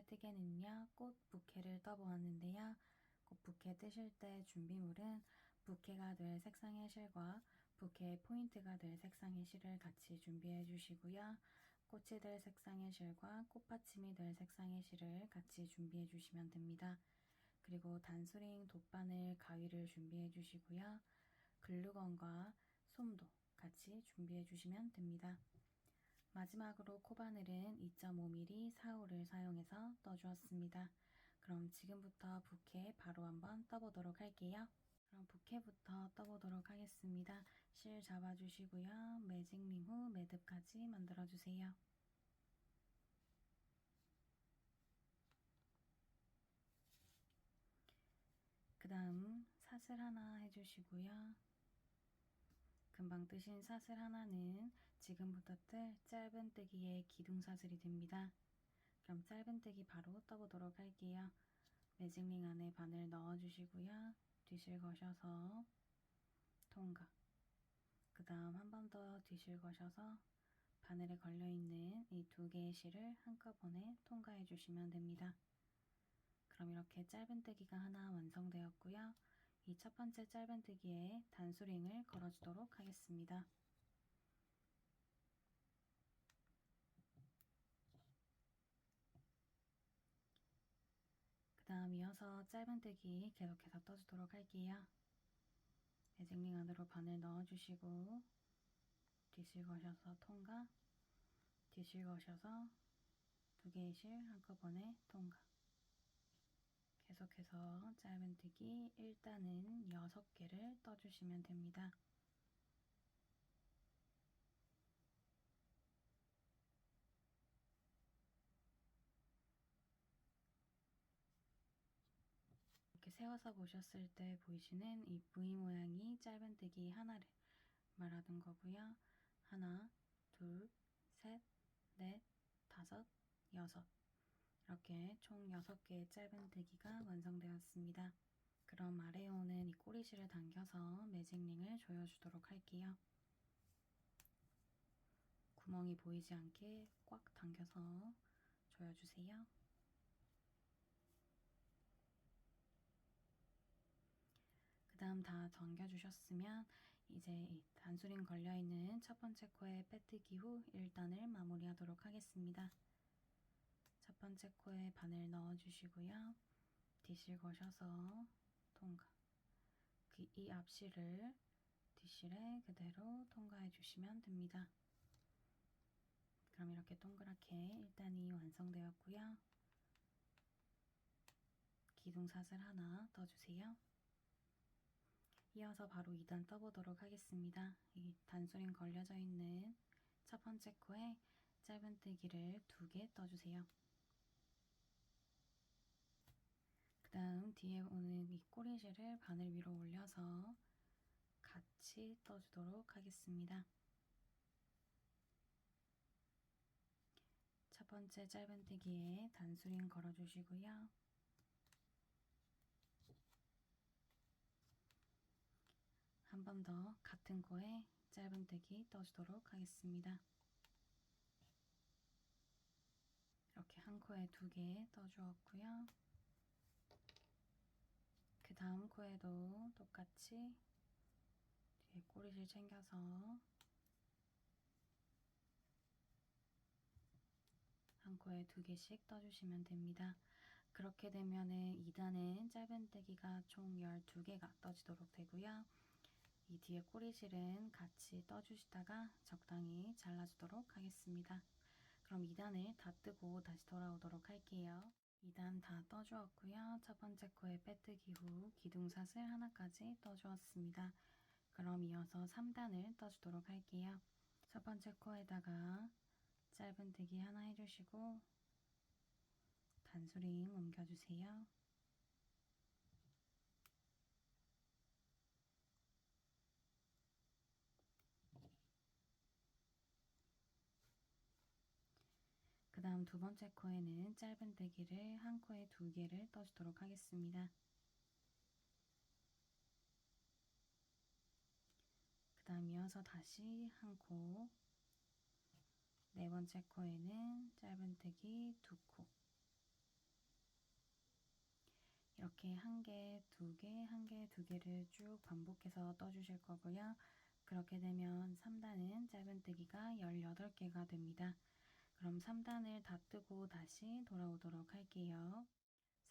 번째 뜨개는요, 꽃 부케를 떠보았는데요. 꽃 부케 뜨실 때 준비물은 부케가 될 색상의 실과 부케의 포인트가 될 색상의 실을 같이 준비해 주시고요. 꽃이 될 색상의 실과 꽃받침이 될 색상의 실을 같이 준비해 주시면 됩니다. 그리고 단수링 돗바늘 가위를 준비해 주시고요. 글루건과 솜도 같이 준비해 주시면 됩니다. 마지막으로 코바늘은 2.5mm 4호를 사용해서 떠주었습니다. 그럼 지금부터 부케 바로 한번 떠보도록 할게요. 그럼 부케부터 떠보도록 하겠습니다. 실 잡아주시고요. 매직링 후 매듭까지 만들어주세요. 그 다음 사슬 하나 해주시고요. 금방 뜨신 사슬 하나는 지금부터 뜰 짧은뜨기의 기둥사슬이 됩니다. 그럼 짧은뜨기 바로 떠보도록 할게요. 매직링 안에 바늘 넣어주시고요. 뒤실 거셔서 통과. 그 다음 한 번 더 뒤실 거셔서 바늘에 걸려있는 이 두 개의 실을 한꺼번에 통과해 주시면 됩니다. 그럼 이렇게 짧은뜨기가 하나 완성되었고요. 이 첫 번째 짧은뜨기에 단수링을 걸어주도록 하겠습니다. 그 다음 이어서 짧은뜨기 계속해서 떠주도록 할게요. 매직링 안으로 바늘 넣어주시고 뒤실 거셔서 통과, 뒤실 거셔서 두 개의 실 한꺼번에 통과. 계속해서 짧은뜨기 일단은 6개를 떠주시면 됩니다. 이렇게 세워서 보셨을 때 보이시는 이 V 모양이 짧은뜨기 하나를 말하는 거고요. 하나, 둘, 셋, 넷, 다섯, 여섯. 이렇게 총 6개의 짧은뜨기가 완성되었습니다. 그럼 아래에 오는 이 꼬리실을 당겨서 매직링을 조여주도록 할게요. 구멍이 보이지 않게 꽉 당겨서 조여주세요. 그 다음 다 당겨주셨으면 이제 이 단수링 걸려있는 첫 번째 코에 빼뜨기 후 1단을 마무리하도록 하겠습니다. 첫 번째 코에 바늘 넣어주시고요. 뒤실 거셔서 통과. 이 앞실을 뒷실에 그대로 통과해 주시면 됩니다. 그럼 이렇게 동그랗게 1단이 완성되었고요. 기둥사슬 하나 떠주세요. 이어서 바로 2단 떠보도록 하겠습니다. 이 단수링 걸려져 있는 첫 번째 코에 짧은뜨기를 2개 떠주세요. 그 다음 뒤에 오는 이 꼬리실을 바늘 위로 올려서 같이 떠주도록 하겠습니다. 첫 번째 짧은뜨기에 단수링 걸어주시고요. 한 번 더 같은 코에 짧은뜨기 떠주도록 하겠습니다. 이렇게 한 코에 2개 떠주었고요. 그 다음 코에도 똑같이 뒤에 꼬리실 챙겨서 한 코에 2개씩 떠주시면 됩니다. 그렇게 되면은 2단은 짧은뜨기가 총 12개가 떠지도록 되고요. 이 뒤에 꼬리실은 같이 떠주시다가 적당히 잘라주도록 하겠습니다. 그럼 2단을 다 뜨고 다시 돌아오도록 할게요. 2단 다 떠주었고요. 첫 번째 코에 빼뜨기 후 기둥사슬 하나까지 떠주었습니다. 그럼 이어서 3단을 떠주도록 할게요. 첫 번째 코에다가 짧은뜨기 하나 해주시고 단수링 옮겨주세요. 그 다음 두 번째 코에는 짧은뜨기를 한 코에 2개를 떠주도록 하겠습니다. 그 다음 이어서 다시 한 코, 네 번째 코에는 짧은뜨기 2코, 이렇게 한 개, 두 개, 한 개, 두 개를 쭉 반복해서 떠주실 거고요. 그렇게 되면 3단은 짧은뜨기가 18개가 됩니다. 그럼 3단을 다 뜨고 다시 돌아오도록 할게요.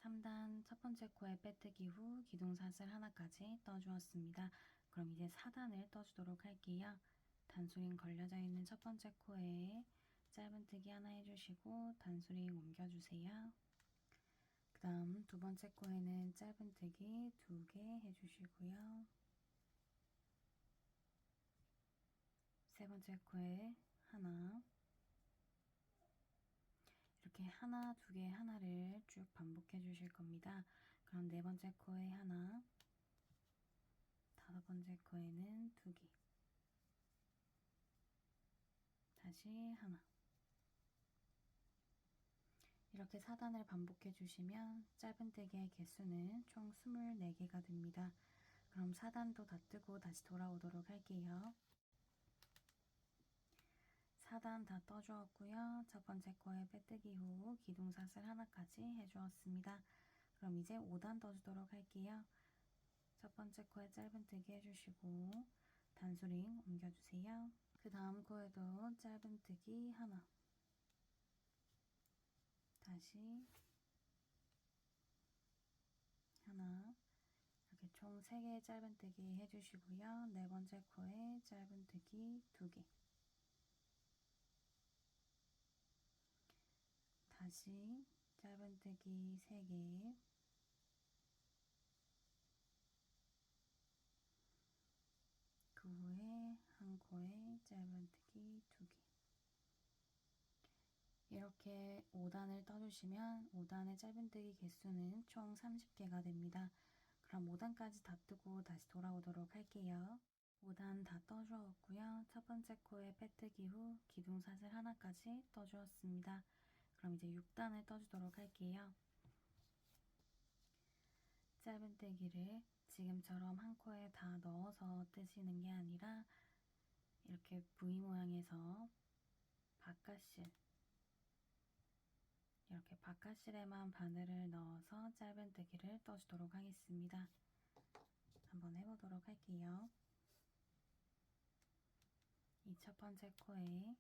3단 첫 번째 코에 빼뜨기 후 기둥사슬 하나까지 떠주었습니다. 그럼 이제 4단을 떠주도록 할게요. 단수링 걸려져 있는 첫 번째 코에 짧은뜨기 하나 해주시고 단수링 옮겨주세요. 그 다음 두 번째 코에는 짧은뜨기 2개 해주시고요. 세 번째 코에 하나, 이렇게 하나, 두 개, 하나를 쭉 반복해 주실 겁니다. 그럼 네 번째 코에 하나, 다섯 번째 코에는 두 개, 다시 하나. 이렇게 4단을 반복해 주시면 짧은뜨기의 개수는 총 24개가 됩니다. 그럼 4단도 다 뜨고 다시 돌아오도록 할게요. 4단 다 떠주었고요. 첫 번째 코에 빼뜨기 후 기둥사슬 하나까지 해주었습니다. 그럼 이제 5단 떠주도록 할게요. 첫 번째 코에 짧은뜨기 해주시고 단수링 옮겨주세요. 그 다음 코에도 짧은뜨기 하나, 다시 하나, 이렇게 총 3개의 짧은뜨기 해주시고요. 네 번째 코에 짧은뜨기 2개, 다시 짧은뜨기 3개, 그 후에 한 코에 짧은뜨기 2개. 이렇게 5단을 떠주시면 5단의 짧은뜨기 개수는 총 30개가 됩니다. 그럼 5단까지 다 뜨고 다시 돌아오도록 할게요. 5단 다 떠주었고요. 첫 번째 코에 빼뜨기 후 기둥사슬 하나까지 떠주었습니다. 그럼 이제 6단을 떠주도록 할게요. 짧은뜨기를 지금처럼 한 코에 다 넣어서 뜨시는 게 아니라 이렇게 V 모양에서 바깥실, 이렇게 바깥실에만 바늘을 넣어서 짧은뜨기를 떠주도록 하겠습니다. 한번 해보도록 할게요. 이 첫 번째 코에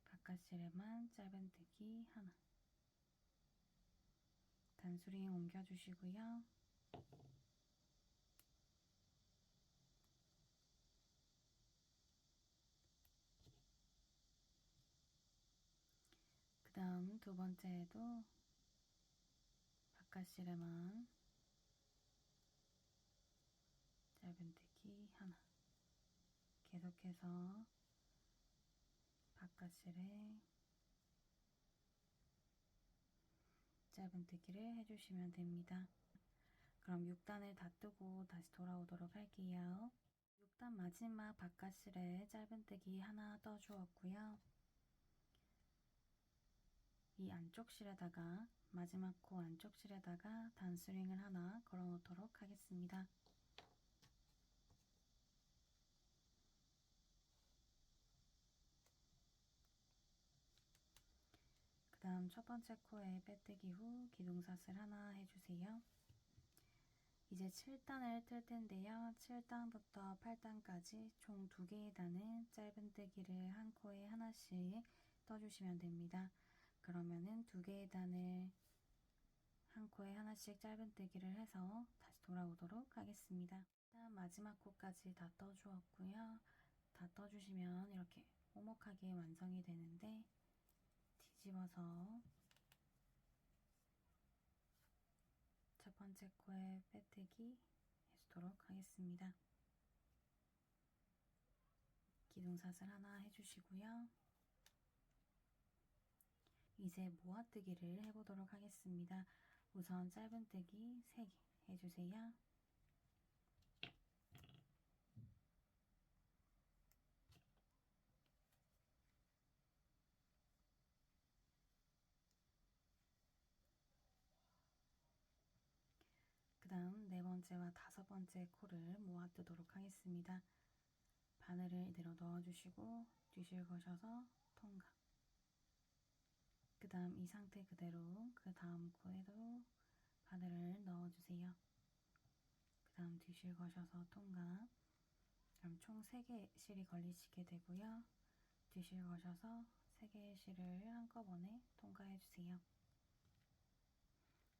바깥실에만 짧은뜨기 하나, 단수링 옮겨주시고요. 그 다음 두 번째에도 바깥실에만 짧은뜨기 하나, 계속해서 바깥실에 짧은뜨기를 해주시면 됩니다. 그럼 6단을 다 뜨고 다시 돌아오도록 할게요. 6단 마지막 바깥실에 짧은뜨기 하나 떠주었고요. 이 안쪽 실에다가 마지막 코 안쪽 실에다가 단수링을 하나 걸어 놓도록 하겠습니다. 그 다음 첫 번째 코에 빼뜨기 후 기둥사슬 하나 해주세요. 이제 7단을 뜰 텐데요. 7단부터 8단까지 총 2개의 단은 짧은뜨기를 한 코에 하나씩 떠주시면 됩니다. 그러면은 2개의 단을 한 코에 하나씩 짧은뜨기를 해서 다시 돌아오도록 하겠습니다. 일단 마지막 코까지 다 떠주었고요. 다 떠주시면 이렇게 오목하게 완성이 되는데 뒤집어서 첫 번째 코에 빼뜨기 해주도록 하겠습니다. 기둥사슬 하나 해주시고요. 이제 모아뜨기를 해보도록 하겠습니다. 우선 짧은뜨기 3개 해주세요. 그 다음 네 번째와 다섯 번째 코를 모아뜨도록 하겠습니다. 바늘을 이대로 넣어주시고 뒤실 거셔서 통각, 그 다음 이 상태 그대로 그 다음 코에도 바늘을 넣어주세요. 그 다음 뒤실 거셔서 통과. 그럼 총 3개의 실이 걸리시게 되고요. 뒤실 거셔서 3개의 실을 한꺼번에 통과해주세요.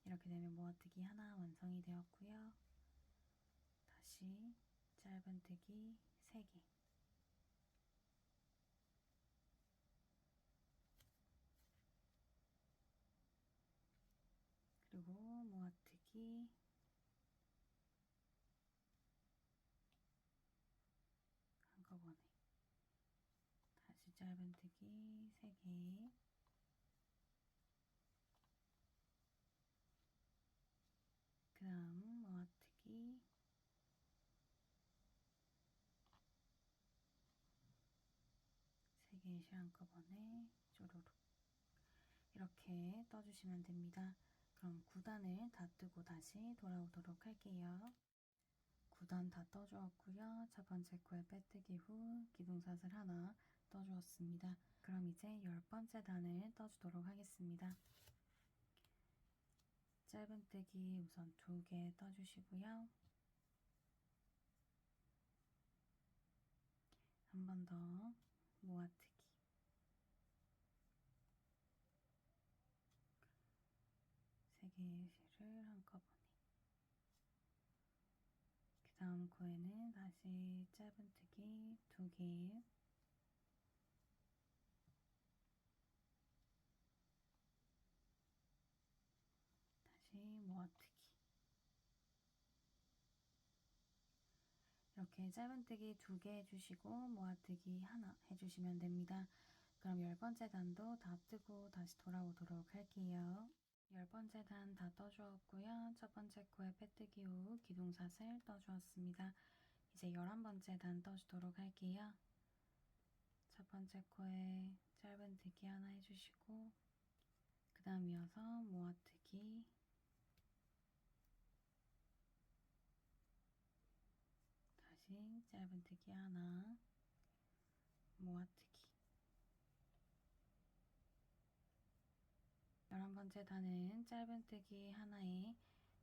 이렇게 되면 모아뜨기 하나 완성이 되었고요. 다시 짧은뜨기 3개. 그리고 모아뜨기 한꺼번에. 다시 짧은뜨기 3개. 그 다음 모아뜨기 3개의 실 한꺼번에 쪼르륵 이렇게 떠주시면 됩니다. 그럼 9단을 다 뜨고 다시 돌아오도록 할게요. 9단 다 떠주었고요. 첫 번째 코에 빼뜨기 후 기둥사슬 하나 떠주었습니다. 그럼 이제 10번째 단을 떠주도록 하겠습니다. 짧은뜨기 우선 2개 떠주시고요. 한 번 더 모아뜨기 3개의 실을 한꺼번에. 그 다음 코에는 다시 짧은뜨기 2개. 다시 모아뜨기. 이렇게 짧은뜨기 2개 해주시고 모아뜨기 하나 해주시면 됩니다. 그럼 10번째 단도 다 뜨고 다시 돌아오도록 할게요. 10번째 단 다 떠주었고요. 첫 번째 코에 빼뜨기 후 기둥사슬 떠주었습니다. 이제 11번째 단 떠주도록 할게요. 첫 번째 코에 짧은뜨기 하나 해주시고 그 다음 이어서 모아뜨기 다시 짧은뜨기 하나 모아뜨기 11번째 단은 짧은뜨기 하나에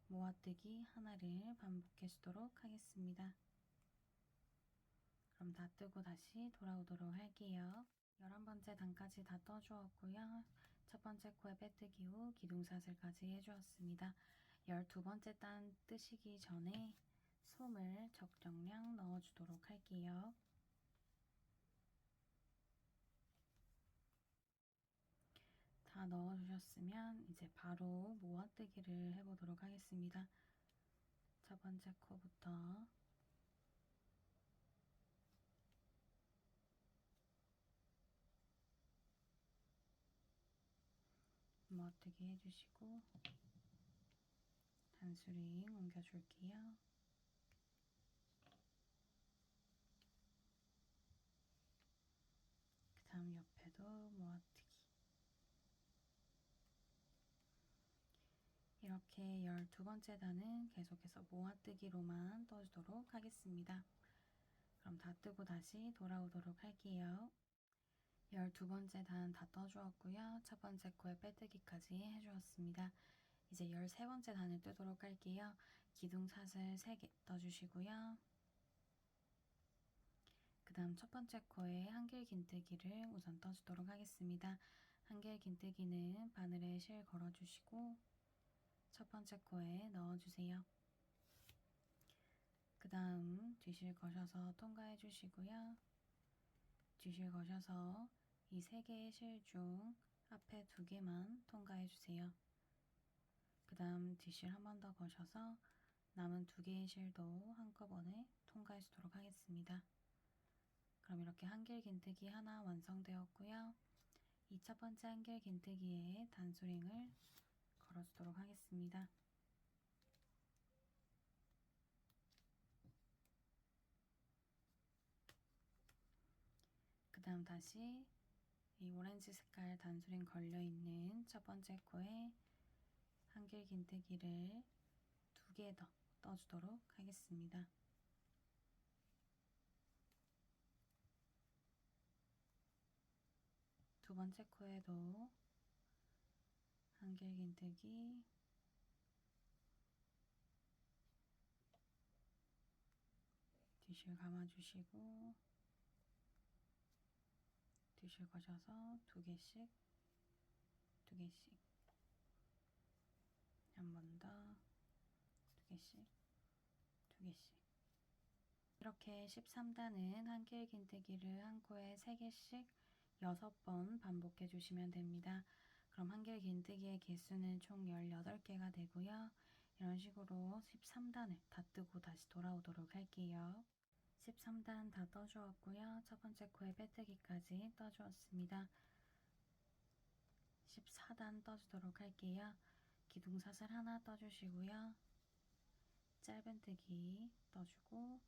모아뜨기 하나를 반복해 주도록 하겠습니다. 그럼 다 뜨고 다시 돌아오도록 할게요. 11번째 단까지 다 떠주었고요. 첫 번째 코에 빼뜨기 후 기둥사슬까지 해주었습니다. 12번째 단 뜨시기 전에 솜을 적정량 넣어주도록 할게요. 다 넣어주셨으면 이제 바로 모아뜨기를 해보도록 하겠습니다. 첫 번째 코부터 모아뜨기 해주시고 단수링 옮겨줄게요. 그 다음 옆에도 모아뜨기. 이렇게 12번째 단은 계속해서 모아뜨기로만 떠주도록 하겠습니다. 그럼 다 뜨고 다시 돌아오도록 할게요. 12번째 단 다 떠주었고요. 첫 번째 코에 빼뜨기까지 해주었습니다. 이제 13번째 단을 뜨도록 할게요. 기둥사슬 3개 떠주시고요. 그 다음 첫 번째 코에 한길 긴뜨기를 우선 떠주도록 하겠습니다. 한길 긴뜨기는 바늘에 실 걸어주시고 첫 번째 코에 넣어주세요. 그 다음 뒤실 거셔서 통과해 주시고요. 뒤실 거셔서 이 3개의 실 중 앞에 2개만 통과해 주세요. 그 다음 뒤실 한 번 더 거셔서 남은 2개의 실도 한꺼번에 통과해 주도록 하겠습니다. 그럼 이렇게 한길 긴뜨기 하나 완성되었고요. 이 첫 번째 한길 긴뜨기에 단수링을 걸어주도록 하겠습니다. 그 다음 다시 이 오렌지 색깔 단수링 걸려있는 첫 번째 코에 한길 긴뜨기를 2개 더 떠주도록 하겠습니다. 두 번째 코에도 한길긴뜨기, 뒤실 감아주시고 뒤실 거셔서 2개씩, 2개씩, 한 번 더, 2개씩, 2개씩. 이렇게 13단은 한길긴뜨기를 한 코에 3개씩 6번 반복해 주시면 됩니다. 그럼 한길긴뜨기의 개수는 총 18개가 되고요. 이런 식으로 13단을 다 뜨고 다시 돌아오도록 할게요. 13단 다 떠주었고요. 첫 번째 코에 빼뜨기까지 떠주었습니다. 14단 떠주도록 할게요. 기둥사슬 하나 떠주시고요. 짧은뜨기 떠주고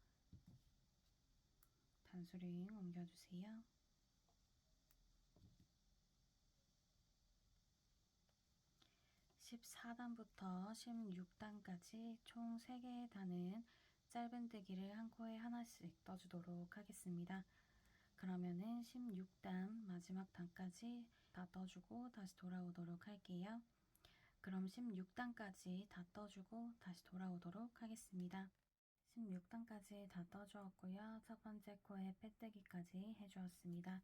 단수링 옮겨주세요. 14단부터 16단까지 총 3개의 단은 짧은뜨기를 한 코에 하나씩 떠주도록 하겠습니다. 그러면은 16단 마지막 단까지 다 떠주고 다시 돌아오도록 할게요. 그럼 16단까지 다 떠주고 다시 돌아오도록 하겠습니다. 16단까지 다 떠주었고요. 첫 번째 코에 빼뜨기까지 해주었습니다.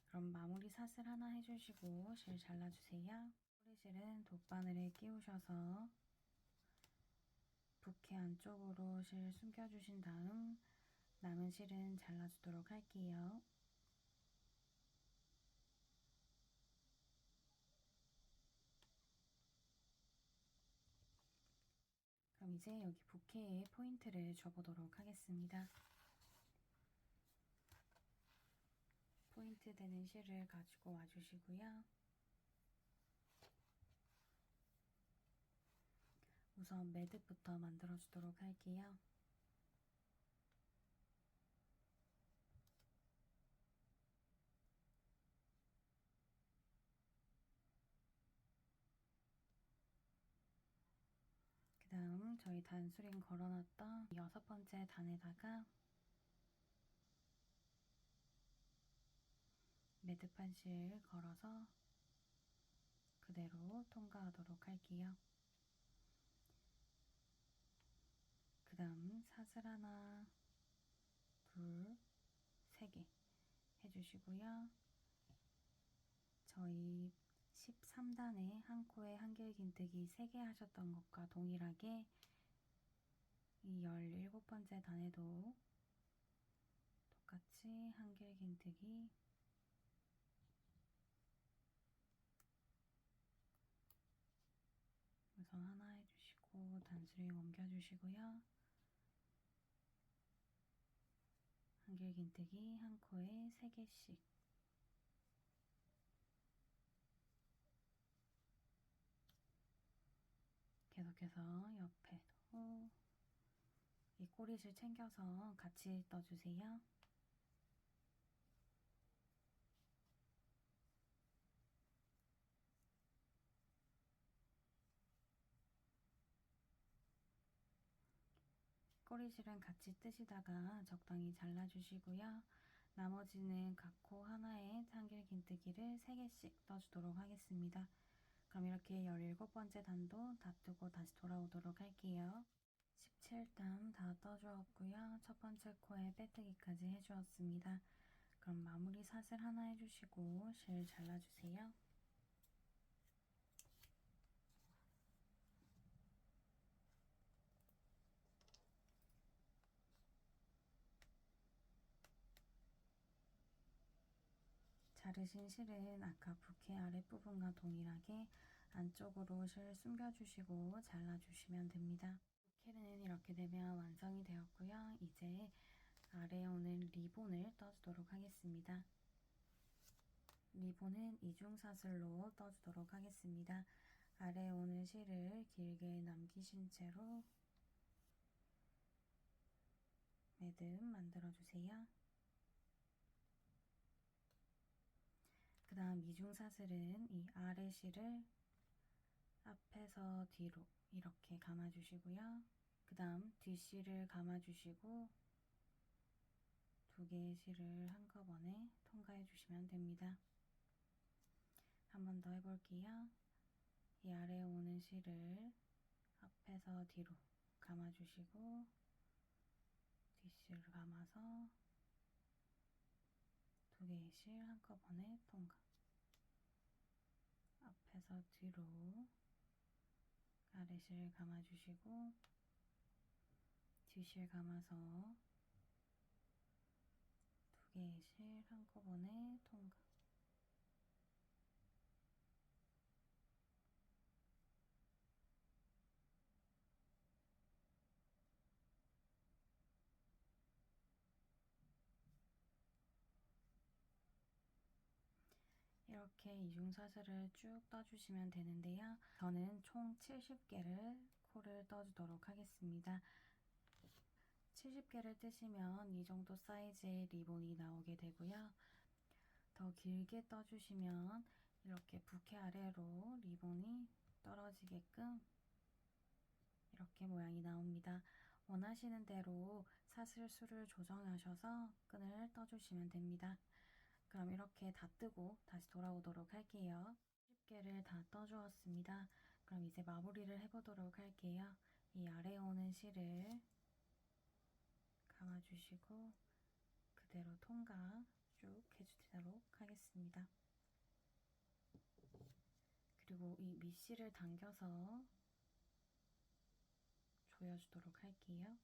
그럼 마무리 사슬 하나 해주시고 실 잘라주세요. 꼬리실은 돗바늘에 끼우셔서 부케 안쪽으로 실 숨겨주신 다음 남은 실은 잘라주도록 할게요. 그럼 이제 여기 부케에 포인트를 줘보도록 하겠습니다. 포인트 되는 실을 가지고 와주시고요. 우선 매듭부터 만들어 주도록 할게요. 그 다음 저희 단수링 걸어놨던 6번째 단에다가 매듭한 실 걸어서 그대로 통과하도록 할게요. 그 다음 사슬 하나, 둘, 3개 해주시고요. 저희 13단에 한 코에 한길긴뜨기 3개 하셨던 것과 동일하게 이 17번째 단에도 똑같이 한길긴뜨기 우선 하나 해주시고 단수링 옮겨주시고요. 한길긴뜨기 한 코에 3개씩 계속해서 옆에도 이 꼬리실 챙겨서 같이 떠주세요. 꼬리실은 같이 뜨시다가 적당히 잘라주시고요. 나머지는 각 코 하나에 한길긴뜨기를 3개씩 떠주도록 하겠습니다. 그럼 이렇게 17번째 단도 다 뜨고 다시 돌아오도록 할게요. 17단 다 떠주었고요. 첫 번째 코에 빼뜨기까지 해주었습니다. 그럼 마무리 사슬 하나 해주시고 실 잘라주세요. 자르신 실은 아까 부케 아랫부분과 동일하게 안쪽으로 실 숨겨주시고 잘라주시면 됩니다. 부케는 이렇게 되면 완성이 되었고요. 이제 아래에 오는 리본을 떠주도록 하겠습니다. 리본은 이중사슬로 떠주도록 하겠습니다. 아래에 오는 실을 길게 남기신 채로 매듭 만들어주세요. 그 다음 이중사슬은 이 아래 실을 앞에서 뒤로 이렇게 감아주시고요. 그 다음 뒷실을 감아주시고 2개의 실을 한꺼번에 통과해 주시면 됩니다. 한 번 더 해볼게요. 이 아래에 오는 실을 앞에서 뒤로 감아주시고 뒷실을 감아서 두 개의 실 한꺼번에 통과. 앞에서 뒤로 아래 실 감아주시고 뒷실 감아서 두 개의 실 한꺼번에 통과. 이렇게 이중사슬을 쭉 떠주시면 되는데요. 저는 총 70개를 코를 떠주도록 하겠습니다. 70개를 뜨시면 이 정도 사이즈의 리본이 나오게 되고요. 더 길게 떠주시면 이렇게 부케 아래로 리본이 떨어지게끔 이렇게 모양이 나옵니다. 원하시는 대로 사슬 수를 조정하셔서 끈을 떠주시면 됩니다. 그럼 이렇게 다 뜨고 다시 돌아오도록 할게요. 10개를 다 떠주었습니다. 그럼 이제 마무리를 해보도록 할게요. 이 아래에 오는 실을 감아주시고 그대로 통과 쭉 해주도록 하겠습니다. 그리고 이 밑실을 당겨서 조여주도록 할게요.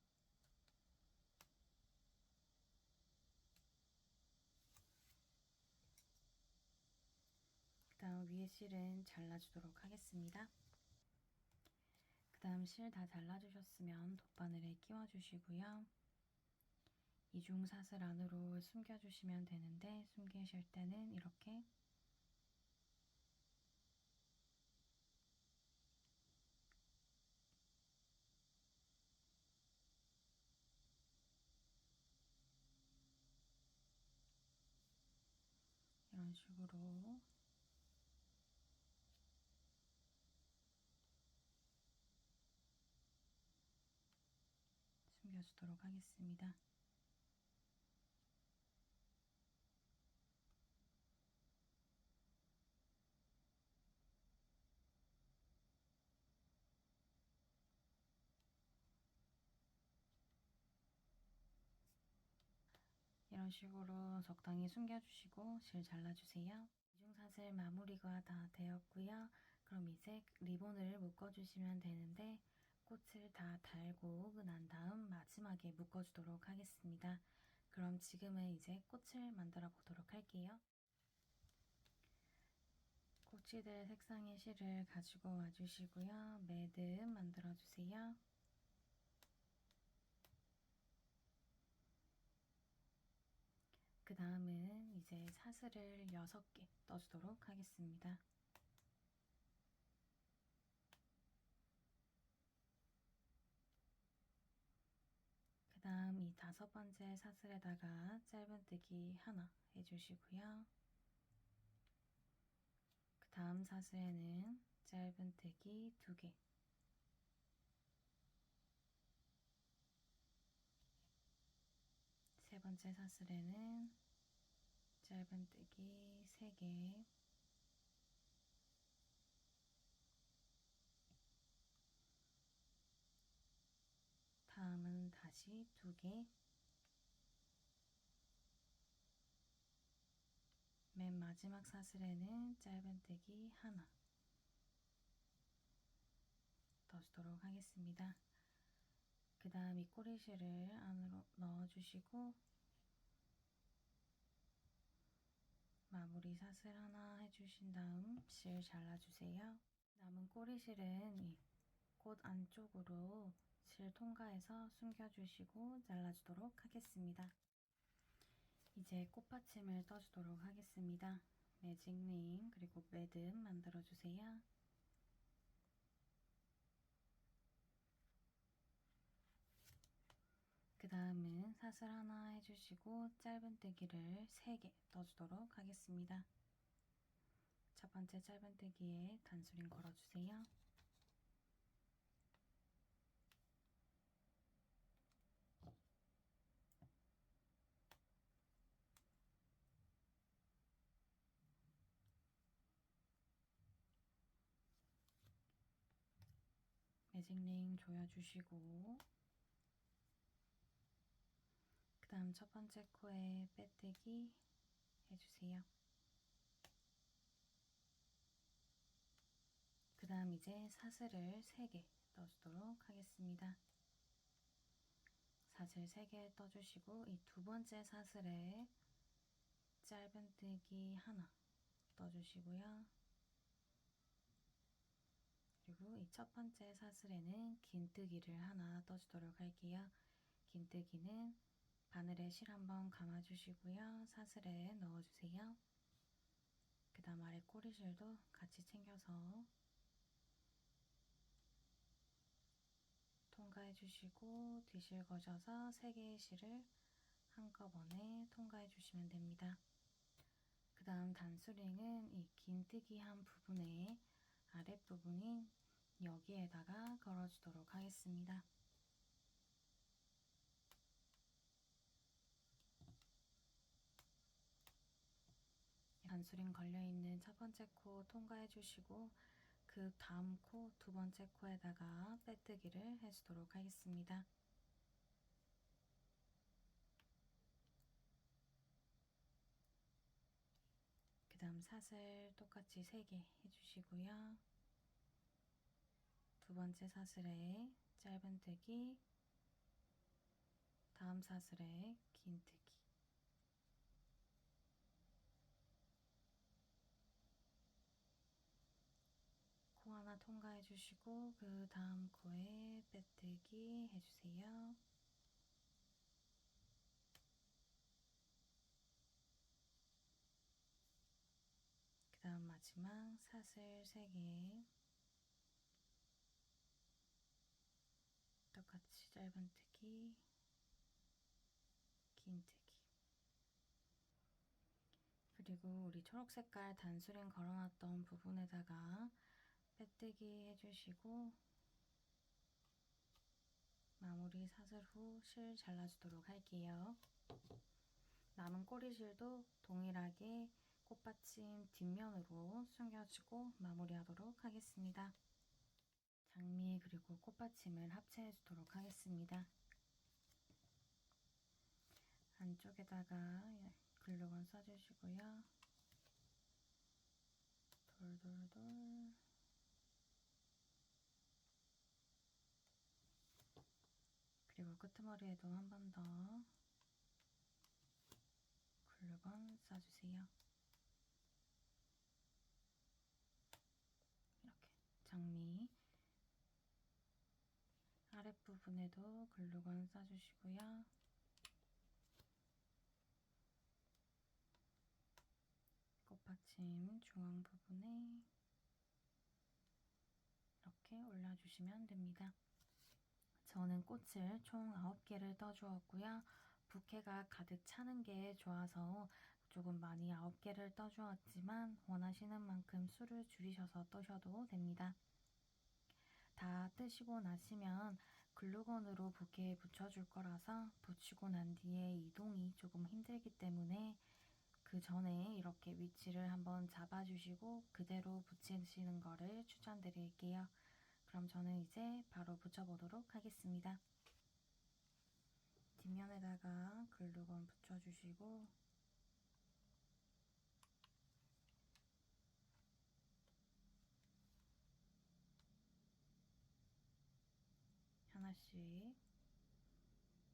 그 다음 위에 실은 잘라주도록 하겠습니다. 그 다음 실 다 잘라주셨으면 돗바늘에 끼워주시고요. 이중사슬 안으로 숨겨주시면 되는데 숨기실 때는 이렇게 이런 식으로 숨겨주도록 하겠습니다. 이런 식으로 적당히 숨겨주시고 실 잘라주세요. 이중사슬 마무리가 다 되었고요. 그럼 이제 리본을 묶어주시면 되는데 꽃을 다 달고 난 다음 마지막에 묶어주도록 하겠습니다. 그럼 지금은 이제 꽃을 만들어 보도록 할게요. 꽃이 될 색상의 실을 가지고 와주시고요. 매듭 만들어주세요. 그 다음은 이제 사슬을 6개 떠주도록 하겠습니다. 그 다음 이 5번째 사슬에다가 짧은뜨기 하나 해주시고요. 그 다음 사슬에는 짧은뜨기 2개, 세 번째 사슬에는 짧은뜨기 3개, 다음은 다시 2개, 맨 마지막 사슬에는 짧은뜨기 하나 떠주도록 하겠습니다. 그 다음 이 꼬리실을 안으로 넣어주시고 마무리 사슬 하나 해주신 다음 실 잘라주세요. 남은 꼬리실은 이 꽃 안쪽으로 실 통과해서 숨겨주시고 잘라주도록 하겠습니다. 이제 꽃받침을 떠주도록 하겠습니다. 매직링 그리고 매듭 만들어주세요. 그 다음은 사슬 하나 해주시고 짧은뜨기를 3개 떠주도록 하겠습니다. 첫 번째 짧은뜨기에 단수링 걸어주세요. 매직링 조여주시고, 그 다음 첫 번째 코에 빼뜨기 해주세요. 그 다음 이제 사슬을 3개 떠주도록 하겠습니다. 사슬 3개 떠주시고, 이 두 번째 사슬에 짧은뜨기 하나 떠주시고요. 그리고 이 첫 번째 사슬에는 긴뜨기를 하나 떠주도록 할게요. 긴뜨기는 바늘에 실 한번 감아주시고요. 사슬에 넣어주세요. 그 다음 아래 꼬리실도 같이 챙겨서 통과해 주시고, 뒤실 거셔서 3개의 실을 한꺼번에 통과해 주시면 됩니다. 그 다음 단수링은 이 긴뜨기 한 부분에 아랫부분인 여기에다가 걸어주도록 하겠습니다. 단수링 걸려있는 첫 번째 코 통과해 주시고, 그 다음 코 두 번째 코에다가 빼뜨기를 해주도록 하겠습니다. 그 다음 사슬 똑같이 3개 해주시고요. 두 번째 사슬에 짧은뜨기, 다음 사슬에 긴뜨기, 코 하나 통과해 주시고, 그 다음 코에 빼뜨기 해주세요. 그 다음 마지막 사슬 3개 똑같이 짧은뜨기, 긴뜨기. 그리고 우리 초록색깔 단수링 걸어놨던 부분에다가 빼뜨기 해주시고, 마무리 사슬 후 실 잘라주도록 할게요. 남은 꼬리실도 동일하게 꽃받침 뒷면으로 숨겨주고 마무리하도록 하겠습니다. 장미 그리고 꽃받침을 합체해 주도록 하겠습니다. 안쪽에다가 글루건 써주시고요. 돌돌돌. 그리고 끄트머리에도 한 번 더 글루건 써주세요. 이렇게 장미 아랫부분에도 글루건 써주시고요. 꽃받침 중앙 부분에 이렇게 올려주시면 됩니다. 저는 꽃을 총 9개를 떠주었고요. 부케가 가득 차는 게 좋아서 조금 많이 9개를 떠주었지만 원하시는 만큼 수를 줄이셔서 떠셔도 됩니다. 다 뜨시고 나시면 글루건으로 부케에 붙여줄 거라서 붙이고 난 뒤에 이동이 조금 힘들기 때문에 그 전에 이렇게 위치를 한번 잡아주시고 그대로 붙이시는 거를 추천드릴게요. 그럼 저는 이제 바로 붙여보도록 하겠습니다. 뒷면에다가 글루건 붙여주시고 하나씩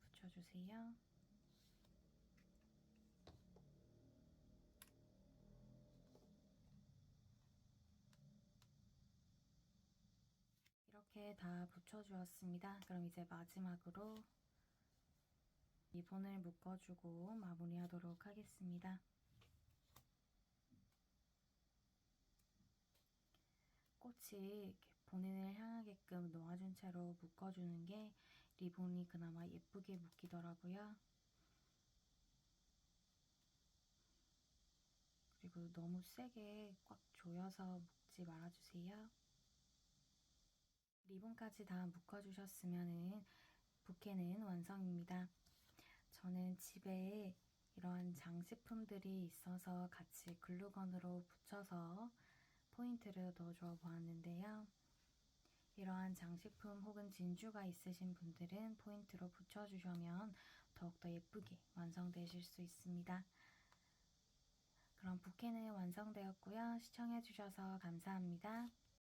붙여주세요. 이렇게 다 붙여주었습니다. 그럼 이제 마지막으로 리본을 묶어주고 마무리하도록 하겠습니다. 꽃이 이렇게 본인을 향하게끔 놓아준 채로 묶어주는 게 리본이 그나마 예쁘게 묶이더라고요. 그리고 너무 세게 꽉 조여서 묶지 말아주세요. 리본까지 다 묶어주셨으면 부케는 완성입니다. 저는 집에 이런 장식품들이 있어서 같이 글루건으로 붙여서 포인트를 넣어줘 보았는데요. 이러한 장식품 혹은 진주가 있으신 분들은 포인트로 붙여주시면 더욱더 예쁘게 완성되실 수 있습니다. 그럼 부케는 완성되었고요. 시청해주셔서 감사합니다.